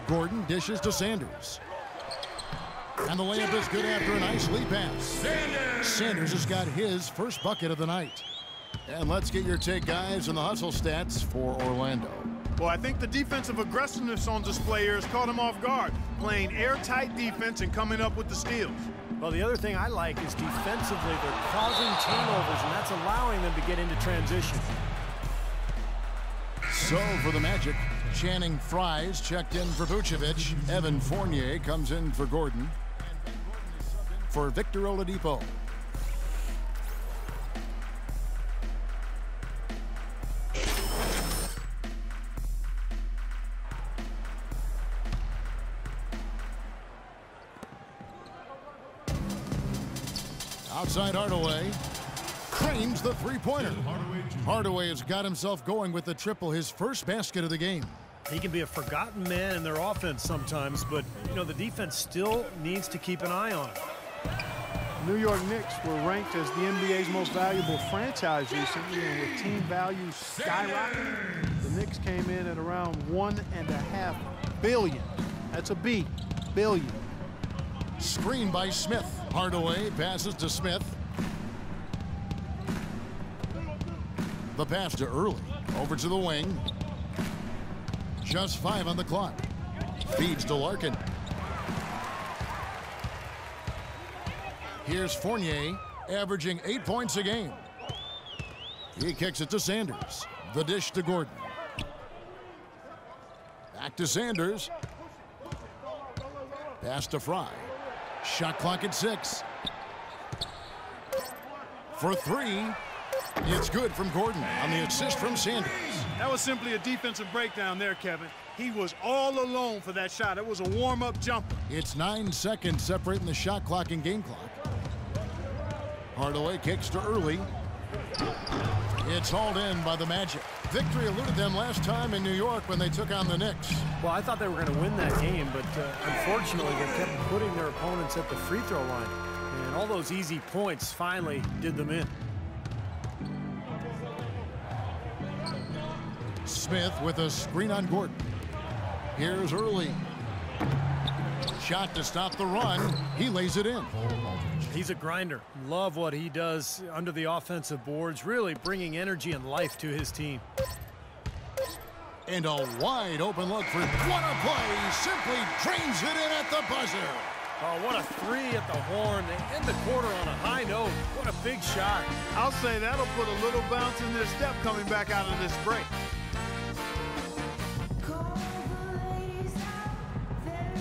Gordon dishes to Sanders. And the layup is good after a nice lead pass. Sanders has got his first bucket of the night. And let's get your take, guys, on the hustle stats for Orlando. Well, I think the defensive aggressiveness on display here has caught him off guard, playing airtight defense and coming up with the steals. Well, the other thing I like is defensively they're causing turnovers, and that's allowing them to get into transition. So for the Magic, Channing Frye's checked in for Vucevic. Evan Fournier comes in for Gordon. For Victor Oladipo. Outside Hardaway. Cranes the three-pointer. Hardaway has got himself going with the triple, his first basket of the game. He can be a forgotten man in their offense sometimes, but, you know, the defense still needs to keep an eye on him. New York Knicks were ranked as the NBA's most valuable franchise recently, and with team value skyrocketing, the Knicks came in at around $1.5 billion. That's a B, billion. Screen by Smith. Hardaway passes to Smith. The pass to Early. Over to the wing. Just 5 on the clock. Feeds to Larkin. Here's Fournier, averaging 8 points a game. He kicks it to Sanders. The dish to Gordon. Back to Sanders. Pass to Fry. Shot clock at 6. For 3. It's good from Gordon on the assist from Sanders. That was simply a defensive breakdown there, Kevin. He was all alone for that shot. It was a warm-up jumper. It's 9 seconds separating the shot clock and game clock. Hardaway kicks to Early. It's hauled in by the Magic. Victory eluded them last time in New York when they took on the Knicks. Well, I thought they were going to win that game, but unfortunately they kept putting their opponents at the free throw line. And all those easy points finally did them in. Smith with a screen on Gordon. Here's Early. Shot to stop the run. He lays it in. He's a grinder. Love what he does under the offensive boards, really bringing energy and life to his team. And a wide open look for what a play. Simply drains it in at the buzzer. Oh, what a three at the horn. They end the quarter on a high note. What a big shot. I'll say that'll put a little bounce in their step coming back out of this break.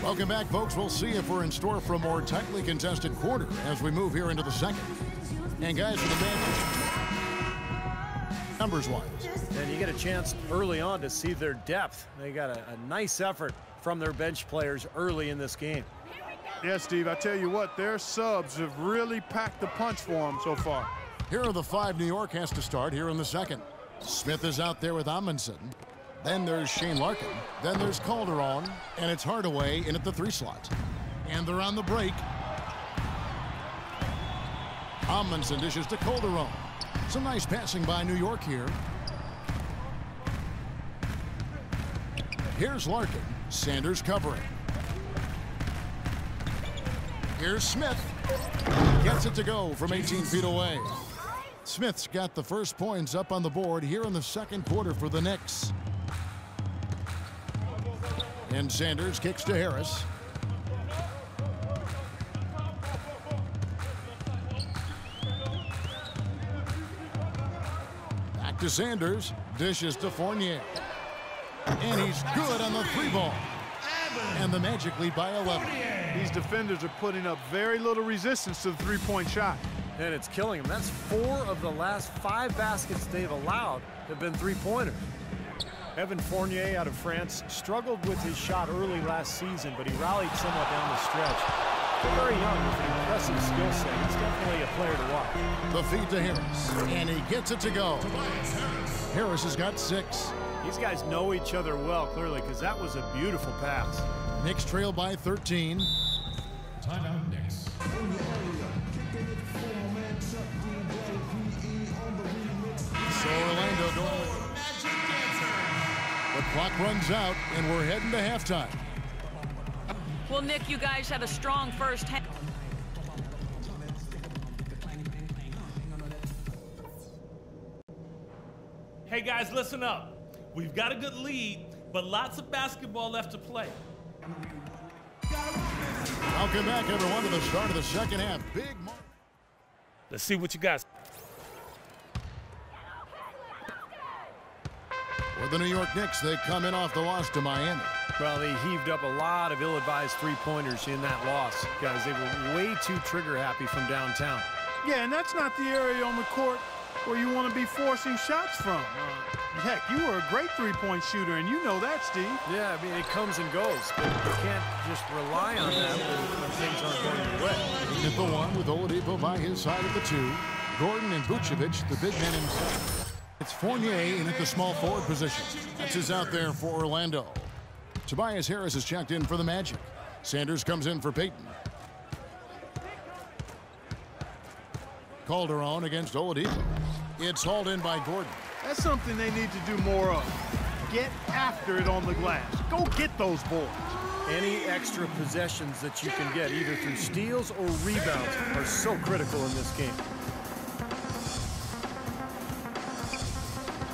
Welcome back, folks. We'll see if we're in store for a more tightly contested quarter as we move here into the second. And guys, for the Magic, numbers-wise. And you get a chance early on to see their depth. They got a nice effort from their bench players early in this game. Yeah, Steve, I tell you what, their subs have really packed the punch for them so far. Here are the 5 New York has to start here in the second. Smith is out there with Amundsen. Then there's Shane Larkin. Then there's Calderon. And it's Hardaway in at the 3 slot. And they're on the break. Amundsen dishes to Calderon. Some nice passing by New York here. Here's Larkin. Sanders covering. Here's Smith. Gets it to go from 18 feet away. Smith's got the first points up on the board here in the second quarter for the Knicks. And Sanders kicks to Harris. Back to Sanders. Dishes to Fournier. And he's good on the 3-ball. And the Magic lead by 11. These defenders are putting up very little resistance to the 3-point shot. And it's killing them. That's 4 of the last 5 baskets they've allowed have been 3-pointers. Evan Fournier out of France struggled with his shot early last season, but he rallied somewhat down the stretch. They're very young with an impressive skill set. He's definitely a player to watch. The feed to Harris, and he gets it to go. Harris has got 6. These guys know each other well, clearly, because that was a beautiful pass. Knicks trail by 13. Timeout, Knicks. So Orlando going with the clock runs out, and we're heading to halftime. Well, Nick, you guys had a strong first half. Hey guys, listen up. We've got a good lead, but lots of basketball left to play. Welcome back, everyone, to the start of the second half. Big mark. Let's see what you got. For the New York Knicks, they come in off the loss to Miami. Well, they heaved up a lot of ill-advised three-pointers in that loss. Guys, they were way too trigger-happy from downtown. Yeah, and that's not the area on the court where you want to be forcing shots from. Heck, you were a great three-point shooter, and you know that, Steve. Yeah, I mean, it comes and goes, but you can't just rely on that when things aren't going your way. At the one with Oladipo by his side of the two. Gordon and Vucevic, the big man himself. It's Fournier in at the small forward position. That's his out there for Orlando. Tobias Harris is checked in for the Magic. Sanders comes in for Peyton. Calderon against Oladipo. It's hauled in by Gordon. That's something they need to do more of. Get after it on the glass. Go get those boards. Any extra possessions that you can get, either through steals or rebounds, are so critical in this game.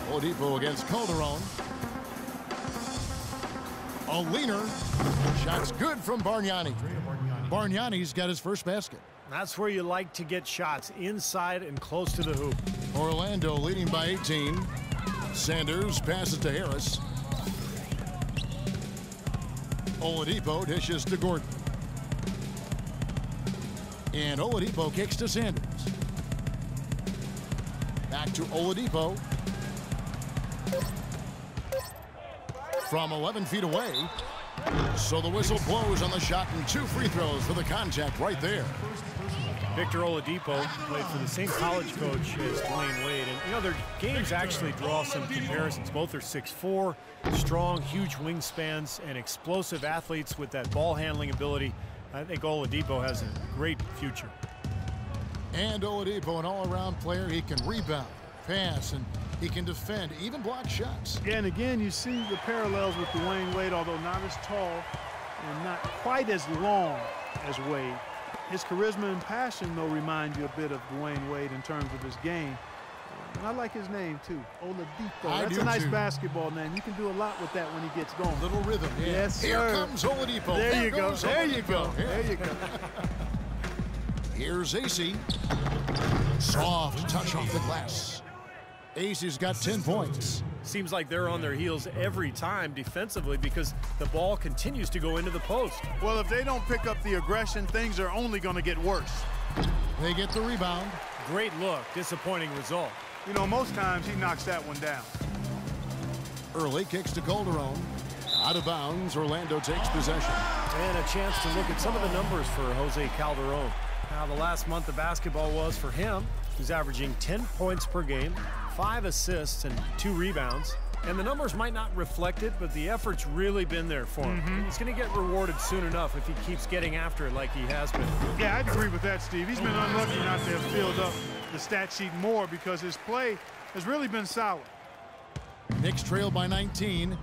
Oladipo against Calderon. A leaner. Shot's good from Bargnani. Bargnani's got his first basket. That's where you like to get shots, inside and close to the hoop. Orlando leading by 18. Sanders passes to Harris. Oladipo dishes to Gordon. And Oladipo kicks to Sanders. Back to Oladipo. From 11 feet away. So the whistle blows on the shot and 2 free throws for the contact right there. Victor Oladipo played for the same college coach as Dwayne Wade. And, you know, their games actually draw some comparisons. Both are 6'4", strong, huge wingspans, and explosive athletes with that ball handling ability. I think Oladipo has a great future. And Oladipo, an all-around player. He can rebound, pass, and he can defend, even block shots. Yeah, and again, you see the parallels with Dwayne Wade, although not as tall and not quite as long as Wade. His charisma and passion, though, remind you a bit of Dwayne Wade in terms of his game. And I like his name, too, Oladipo. That's a nice basketball name. You can do a lot with that when he gets going. Little rhythm. Yeah. Yes, sir. Here comes Oladipo. There you go. There you go. There you go. Here's AC. Soft touch off the glass. AC's got 10 points. Seems like they're on their heels every time defensively because the ball continues to go into the post. Well, if they don't pick up the aggression, things are only going to get worse. They get the rebound. Great look, disappointing result. You know, most times he knocks that one down. Early kicks to Calderon. Out of bounds, Orlando takes possession. And a chance to look at some of the numbers for Jose Calderon. How the last month of basketball was for him. He's averaging 10 points per game, 5 assists, and 2 rebounds. And the numbers might not reflect it, but the effort's really been there for him. He's going to get rewarded soon enough if he keeps getting after it like he has been. Yeah, I'd agree with that, Steve. He's been unlucky not to have filled up the stat sheet more because his play has really been solid. Knicks trail by 19.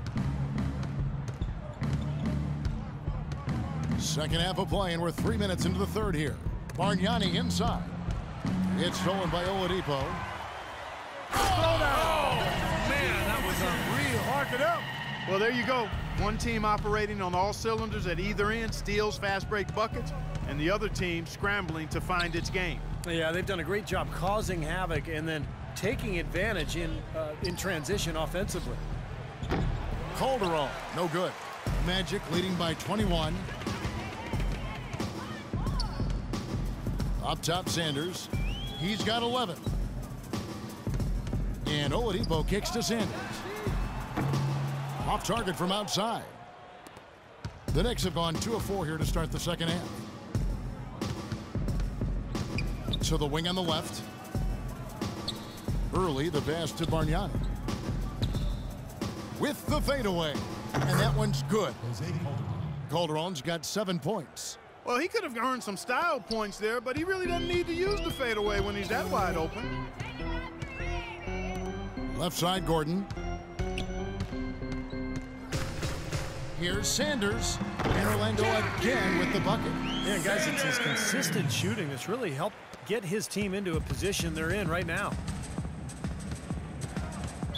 Second half of play, and we're 3 minutes into the third here. Bargnani inside. It's stolen by Oladipo. Man, that was unreal. Mark it up. Well, there you go. One team operating on all cylinders at either end, steals, fast break buckets, and the other team scrambling to find its game. Yeah, they've done a great job causing havoc and then taking advantage in transition offensively. Calderon, no good. Magic leading by 21. Up top, Sanders. He's got 11. And Oladipo kicks to Sanders. Off target from outside. The Knicks have gone 2 of 4 here to start the second half. So the wing on the left. Early, the pass to Bargnani. With the fadeaway. And that one's good. Calderon's got 7 points. Well, he could have earned some style points there, but he really doesn't need to use the fadeaway when he's that wide open. Left side, Gordon. Here's Sanders. And Orlando again with the bucket. Yeah, guys, it's his consistent shooting that's really helped get his team into a position they're in right now.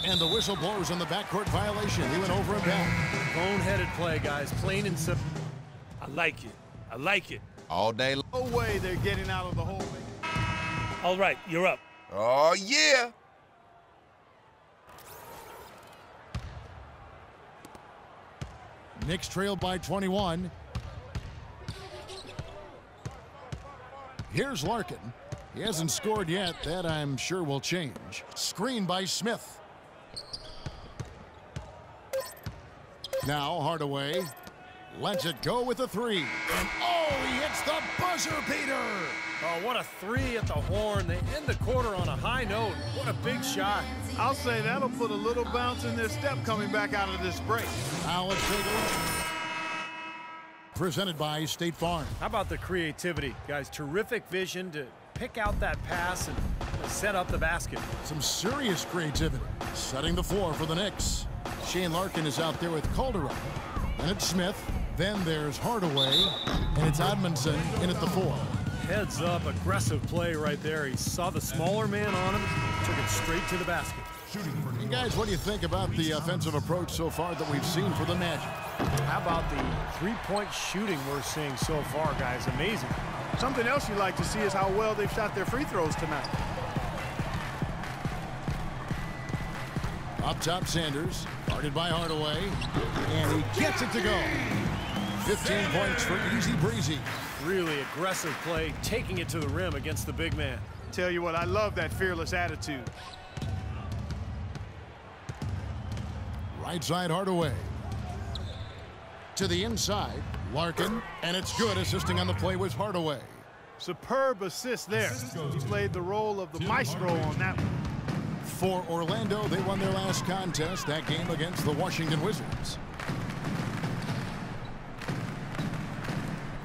And the whistle blows on the backcourt violation. He went over and down. Boneheaded play, guys. Plain and simple. I like it. I like it. All day long. No way they're getting out of the hole. All right, you're up. Oh, yeah. Knicks trailed by 21. Here's Larkin. He hasn't scored yet. That, I'm sure, will change. Screen by Smith. Now Hardaway lets it go with a three. And oh, he hits the buzzer beater. Oh, what a three at the horn. They end the quarter on a high note. What a big shot. I'll say that'll put a little bounce in their step coming back out of this break. Now let's take a look. Presented by State Farm. How about the creativity, guys? Terrific vision to pick out that pass and set up the basket. Some serious creativity. Setting the floor for the Knicks. Shane Larkin is out there with Calderon. And it's Smith. Then there's Hardaway. And it's Edmondson in at the 4. Heads up, aggressive play right there. He saw the smaller man on him, took it straight to the basket. And guys, what do you think about the offensive approach so far that we've seen for the Magic? How about the three-point shooting we're seeing so far, guys? Amazing. Something else you like to see is how well they've shot their free throws tonight. Up top, Sanders, guarded by Hardaway, and he gets it to go. 15 points for Easy Breezy. Really aggressive play, taking it to the rim against the big man. Tell you what, I love that fearless attitude. Right side, Hardaway. To the inside, Larkin, and it's good. Assisting on the play was Hardaway. Superb assist there. He played the role of the maestro on that one. For Orlando, they won their last contest, that game against the Washington Wizards.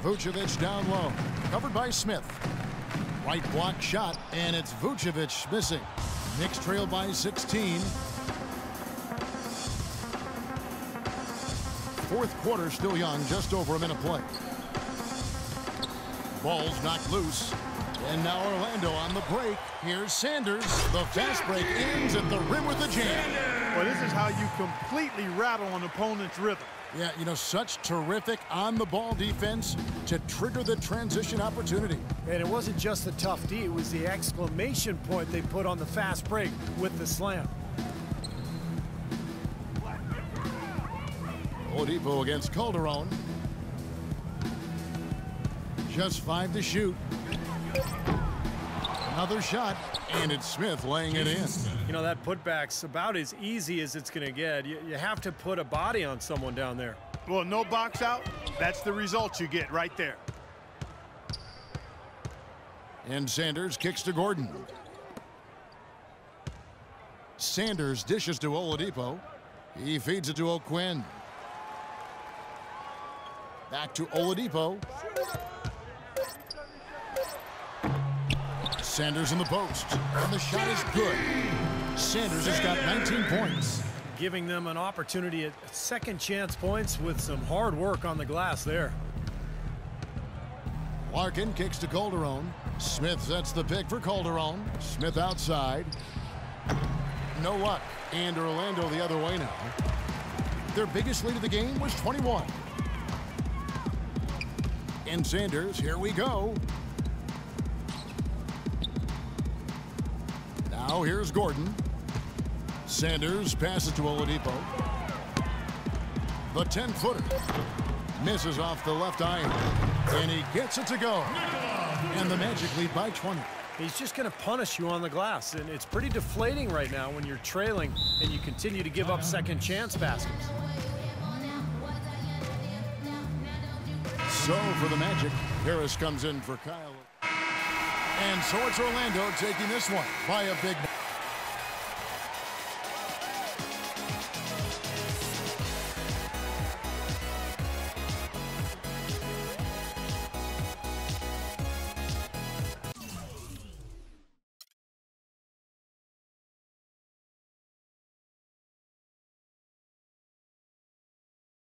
Vucevic down low, covered by Smith. Right block shot, and it's Vucevic missing. Knicks trail by 16. Fourth quarter still young, just over a minute play. Ball's knocked loose. And now Orlando on the break. Here's Sanders. The fast break ends at the rim with a jam. Well, this is how you completely rattle an opponent's rhythm. Yeah, you know, such terrific on-the-ball defense to trigger the transition opportunity. And it wasn't just the tough D, it was the exclamation point they put on the fast break with the slam. Oladipo against Calderon. Just 5 to shoot. Another shot, and it's Smith laying it in. You know, that putback's about as easy as it's going to get. You have to put a body on someone down there. Well, no box out. That's the result you get right there. And Sanders kicks to Gordon. Sanders dishes to Oladipo. He feeds it to O'Quinn. Back to Oladipo. Sanders in the post, and the shot is good. Sanders has got 19 points. Giving them an opportunity at second chance points with some hard work on the glass there. Larkin kicks to Calderon. Smith sets the pick for Calderon. Smith outside. No luck. And Orlando the other way now. Their biggest lead of the game was 21. And Sanders, here we go. Now here's Gordon. Sanders passes to Oladipo. The 10-footer misses off the left iron, and he gets it to go. And the Magic lead by 20. He's just going to punish you on the glass, and it's pretty deflating right now when you're trailing and you continue to give up second chance baskets. So for the Magic, Harris comes in for Kyle. And so it's Orlando taking this one by a big